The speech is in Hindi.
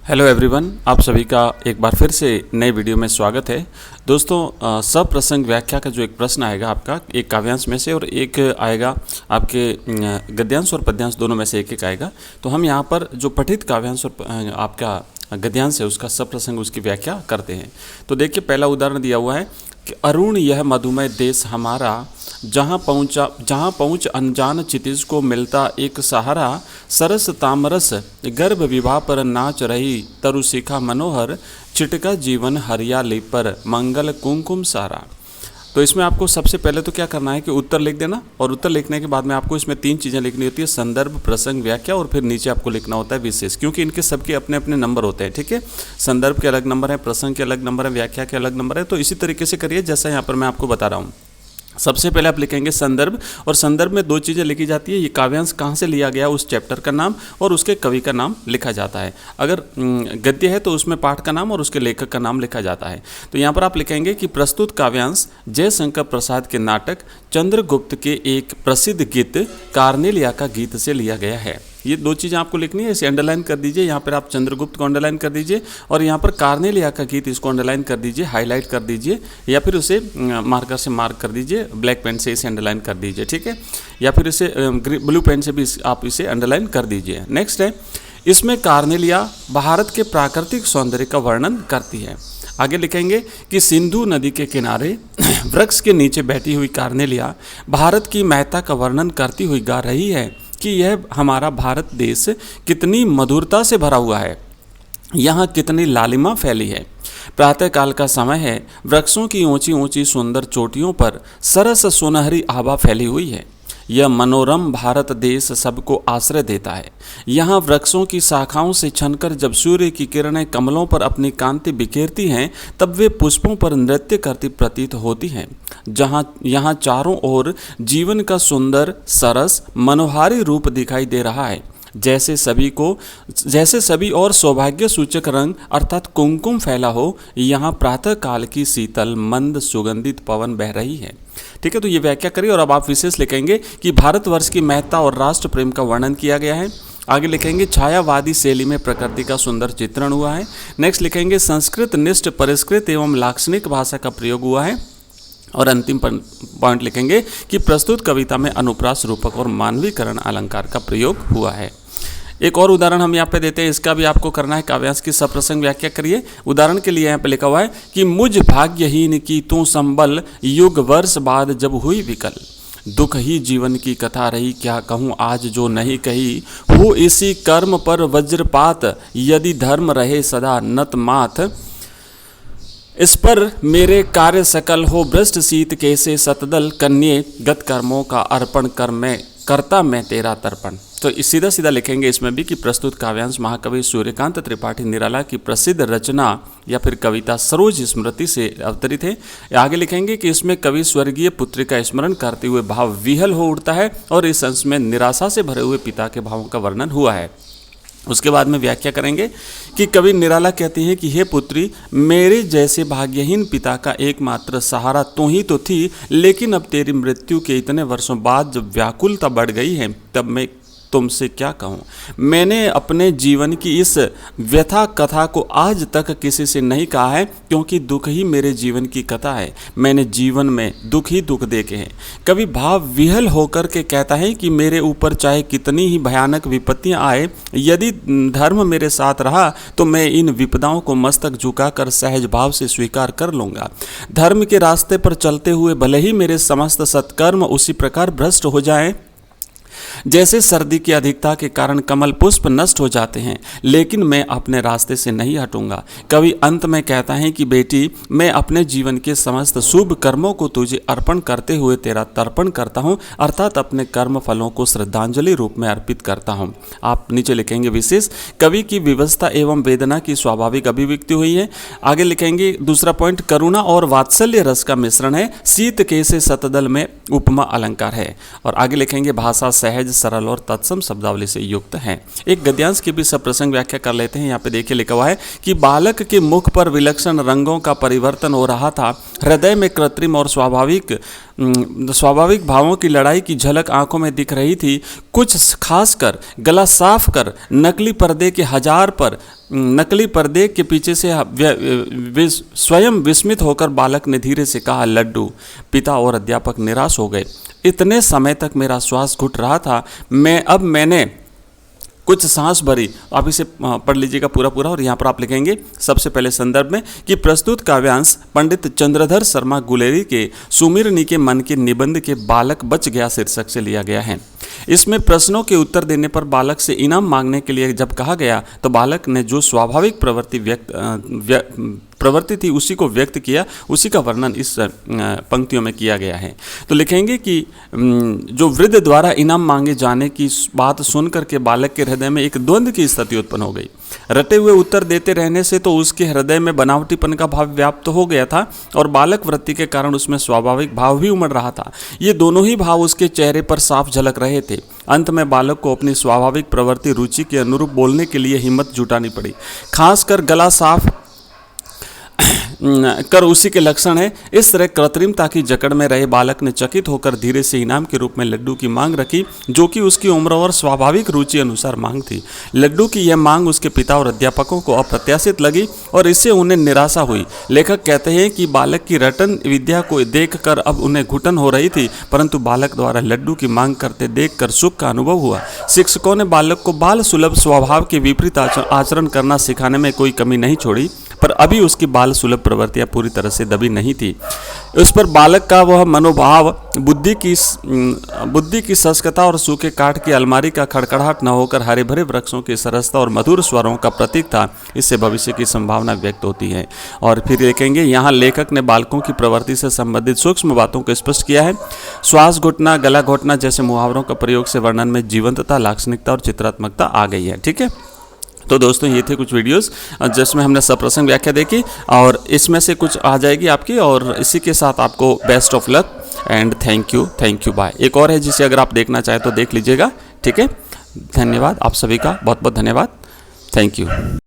हेलो एवरीवन, आप सभी का एक बार फिर से नए वीडियो में स्वागत है। दोस्तों, सप्रसंग व्याख्या का जो एक प्रश्न आएगा आपका एक काव्यांश में से और एक आएगा आपके गद्यांश और पद्यांश, दोनों में से एक एक आएगा। तो हम यहाँ पर जो पठित काव्यांश और आपका गद्यांश है उसका सप्रसंग उसकी व्याख्या करते हैं। तो देखिए, पहला उदाहरण दिया हुआ है कि अरुण यह मधुमय देश हमारा, जहाँ पहुँच अनजान क्षितिज को मिलता एक सहारा, सरस तामरस गर्भ विवाह पर नाच रही तरुशिखा मनोहर, चिटका जीवन हरियाली पर मंगल कुमकुम सारा। तो इसमें आपको सबसे पहले तो क्या करना है कि उत्तर लिख देना, और उत्तर लिखने के बाद में आपको इसमें 3 चीज़ें लिखनी होती है: संदर्भ, प्रसंग, व्याख्या, और फिर नीचे आपको लिखना होता है विशेष, क्योंकि इनके सबके अपने अपने नंबर होते हैं। ठीक है, संदर्भ के अलग नंबर है, प्रसंग के अलग नंबर है, व्याख्या के अलग नंबर है। तो इसी तरीके से करिए जैसा यहाँ पर मैं आपको बता रहा हूँ। सबसे पहले आप लिखेंगे संदर्भ, और संदर्भ में 2 चीज़ें लिखी जाती है। ये काव्यांश कहाँ से लिया गया, उस चैप्टर का नाम और उसके कवि का नाम लिखा जाता है। अगर गद्य है तो उसमें पाठ का नाम और उसके लेखक का नाम लिखा जाता है। तो यहाँ पर आप लिखेंगे कि प्रस्तुत काव्यांश जयशंकर प्रसाद के नाटक चंद्रगुप्त के एक प्रसिद्ध गीत कार्नेलिया का गीत से लिया गया है। ये 2 चीज़ें आपको लिखनी है, इसे अंडरलाइन कर दीजिए। यहाँ पर आप चंद्रगुप्त को अंडरलाइन कर दीजिए और यहाँ पर कार्नेलिया का गीत इसको अंडरलाइन कर दीजिए, हाईलाइट कर दीजिए, या फिर उसे मार्कर से मार्क कर दीजिए, ब्लैक पेन से इसे अंडरलाइन कर दीजिए। ठीक है, या फिर इसे ब्लू पेन से भी आप इसे अंडरलाइन कर दीजिए। नेक्स्ट है, इसमें कार्नेलिया भारत के प्राकृतिक सौंदर्य का वर्णन करती है। आगे लिखेंगे कि सिंधु नदी के किनारे वृक्ष के नीचे बैठी हुई कार्नेलिया भारत की महत्ता का वर्णन करती हुई गा रही है कि यह हमारा भारत देश कितनी मधुरता से भरा हुआ है, यहाँ कितनी लालिमा फैली है। प्रातःकाल का समय है, वृक्षों की ऊंची ऊंची सुंदर चोटियों पर सरस सुनहरी आभा फैली हुई है। यह मनोरम भारत देश सबको आश्रय देता है। यहाँ वृक्षों की शाखाओं से छनकर जब सूर्य की किरणें कमलों पर अपनी कांति बिखेरती हैं, तब वे पुष्पों पर नृत्य करती प्रतीत होती हैं। यहाँ चारों ओर जीवन का सुंदर सरस मनोहारी रूप दिखाई दे रहा है। जैसे सभी और सौभाग्य सूचक रंग अर्थात कुमकुम फैला हो, यहाँ प्रातः काल की शीतल मंद सुगंधित पवन बह रही है। ठीक है, तो ये व्याख्या करिए और अब आप विशेष लिखेंगे कि भारतवर्ष की महत्ता और राष्ट्र प्रेम का वर्णन किया गया है। आगे लिखेंगे छायावादी शैली में प्रकृति का सुंदर चित्रण हुआ है। नेक्स्ट लिखेंगे संस्कृत निष्ठ परिष्कृत एवं लाक्षणिक भाषा का प्रयोग हुआ है। और अंतिम पॉइंट लिखेंगे कि प्रस्तुत कविता में अनुप्रास, रूपक और मानवीकरण अलंकार का प्रयोग हुआ है। एक और उदाहरण हम यहाँ पे देते हैं, इसका भी आपको करना है। काव्यांश की सप्रसंग व्याख्या करिए। उदाहरण के लिए यहाँ पे लिखा हुआ है कि मुझ भाग्यहीन की तू संबल, युग वर्ष बाद जब हुई विकल, दुख ही जीवन की कथा रही, क्या कहूँ आज जो नहीं कही, हो इसी कर्म पर वज्रपात, यदि धर्म रहे सदा नत माथ, इस पर मेरे कार्य सकल हो भ्रष्ट शीत कैसे सतदल, कन्ये गत कर्मों का अर्पण कर मैं करता मैं तेरा तर्पण। तो सीधा सीधा लिखेंगे इसमें भी कि प्रस्तुत काव्यांश महाकवि सूर्यकांत त्रिपाठी निराला की प्रसिद्ध रचना या फिर कविता सरोज स्मृति से अवतरित है। आगे लिखेंगे कि इसमें कवि स्वर्गीय पुत्री का स्मरण करते हुए भाव विहल हो उठता है और इस अंश में निराशा से भरे हुए पिता के भावों का वर्णन हुआ है। उसके बाद में व्याख्या करेंगे कि कवि निराला कहती है कि हे पुत्री, मेरे जैसे भाग्यहीन पिता का एकमात्र सहारा तू ही तो थी, लेकिन अब तेरी मृत्यु के इतने वर्षों बाद जब व्याकुलता बढ़ गई है, तब मैं तुमसे क्या कहूँ। मैंने अपने जीवन की इस व्यथा कथा को आज तक किसी से नहीं कहा है, क्योंकि दुख ही मेरे जीवन की कथा है। मैंने जीवन में दुख ही दुख देखे हैं। कवि भाव विहल होकर के कहता है कि मेरे ऊपर चाहे कितनी ही भयानक विपत्तियां आए, यदि धर्म मेरे साथ रहा तो मैं इन विपदाओं को मस्तक झुकाकर सहज भाव से स्वीकार कर लूँगा। धर्म के रास्ते पर चलते हुए भले ही मेरे समस्त सत्कर्म उसी प्रकार भ्रष्ट हो जाएं जैसे सर्दी की अधिकता के कारण कमल पुष्प नष्ट हो जाते हैं, लेकिन मैं अपने रास्ते से नहीं हटूंगा। कवि अंत में कहता है कि बेटी, मैं अपने जीवन के समस्त शुभ कर्मों को तुझे अर्पण करते हुए तेरा तर्पण करता हूँ, अर्थात अपने कर्म फलों को श्रद्धांजलि रूप में अर्पित करता हूँ। आप नीचे लिखेंगे विशेष, कवि की विवस्था एवं वेदना की स्वाभाविक अभिव्यक्ति हुई है। आगे लिखेंगे दूसरा पॉइंट, करुणा और वात्सल्य रस का मिश्रण है, शीत कैसे सतदल में उपमा अलंकार है। और आगे लिखेंगे भाषा सहज, सरल और तत्सम शब्दावली से युक्त है। एक गद्यांश की भी सप्रसंग व्याख्या कर लेते हैं। यहाँ पे देखिए लिखा हुआ है कि बालक के मुख पर विलक्षण रंगों का परिवर्तन हो रहा था, हृदय में कृत्रिम और स्वाभाविक स्वाभाविक भावों की लड़ाई की झलक आंखों में दिख रही थी। कुछ खासकर गला साफ कर नकली पर्दे के पीछे से स्वयं विस्मित होकर बालक ने धीरे से कहा, लड्डू। पिता और अध्यापक निराश हो गए। इतने समय तक मेरा श्वास घुट रहा था। मैंने कुछ सांस भरी। आप इसे पढ़ लीजिएगा पूरा और यहाँ पर आप लिखेंगे सबसे पहले संदर्भ में कि प्रस्तुत काव्यांश पंडित चंद्रधर शर्मा गुलेरी के सुमिरनी के मन के निबंध के बालक बच गया शीर्षक से लिया गया है। इसमें प्रश्नों के उत्तर देने पर बालक से इनाम मांगने के लिए जब कहा गया तो बालक ने जो स्वाभाविक प्रवृत्ति थी उसी को व्यक्त किया, उसी का वर्णन इस पंक्तियों में किया गया है। तो लिखेंगे कि जो वृद्ध द्वारा इनाम मांगे जाने की बात सुनकर के बालक के हृदय में एक द्वंद्व की स्थिति उत्पन्न हो गई। रटे हुए उत्तर देते रहने से तो उसके हृदय में बनावटीपन का भाव व्याप्त हो गया था और बालक वृत्ति के कारण उसमें स्वाभाविक भाव भी उमड़ रहा था। ये दोनों ही भाव उसके चेहरे पर साफ झलक रहे थे। अंत में बालक को अपनी स्वाभाविक प्रवृत्ति रुचि के अनुरूप बोलने के लिए हिम्मत जुटानी पड़ी। खासकर गला साफ कर उसी के लक्षण है। इस तरह कृत्रिमता की जकड़ में रहे बालक ने चकित होकर धीरे से इनाम के रूप में लड्डू की मांग रखी, जो कि उसकी उम्र और स्वाभाविक रुचि अनुसार मांग थी। लड्डू की यह मांग उसके पिता और अध्यापकों को अप्रत्याशित लगी और इससे उन्हें निराशा हुई। लेखक कहते हैं कि बालक की रटन विद्या को देखकर अब उन्हें घुटन हो रही थी, परंतु बालक द्वारा लड्डू की मांग करते देखकर सुख का अनुभव हुआ। शिक्षकों ने बालक को बाल सुलभ स्वभाव के विपरीत आचरण करना सिखाने में कोई कमी नहीं छोड़ी, पर अभी उसकी बाल सुलभ प्रवृत्तियां पूरी तरह से दबी नहीं थी। उस पर बालक का वह मनोभाव बुद्धि की शुष्कता और सूखे काठ की अलमारी का खड़खड़ाहट न होकर हरे भरे वृक्षों की सरसता और मधुर स्वरों का प्रतीक था। इससे भविष्य की संभावना व्यक्त होती है। और फिर देखेंगे यहाँ लेखक ने बालकों की प्रवृत्ति से संबंधित सूक्ष्म बातों को स्पष्ट किया है। श्वास घुटना, गला घोटना जैसे मुहावरों का प्रयोग से वर्णन में जीवंतता, लाक्षणिकता और चित्रात्मकता आ गई है। ठीक है, तो दोस्तों ये थे कुछ वीडियोस जिसमें हमने सप्रसंग व्याख्या देखी और इसमें से कुछ आ जाएगी आपकी। और इसी के साथ आपको best of luck and thank you bye. एक और है जिसे अगर आप देखना चाहें तो देख लीजिएगा। ठीक है, धन्यवाद आप सभी का, बहुत बहुत धन्यवाद, थैंक यू।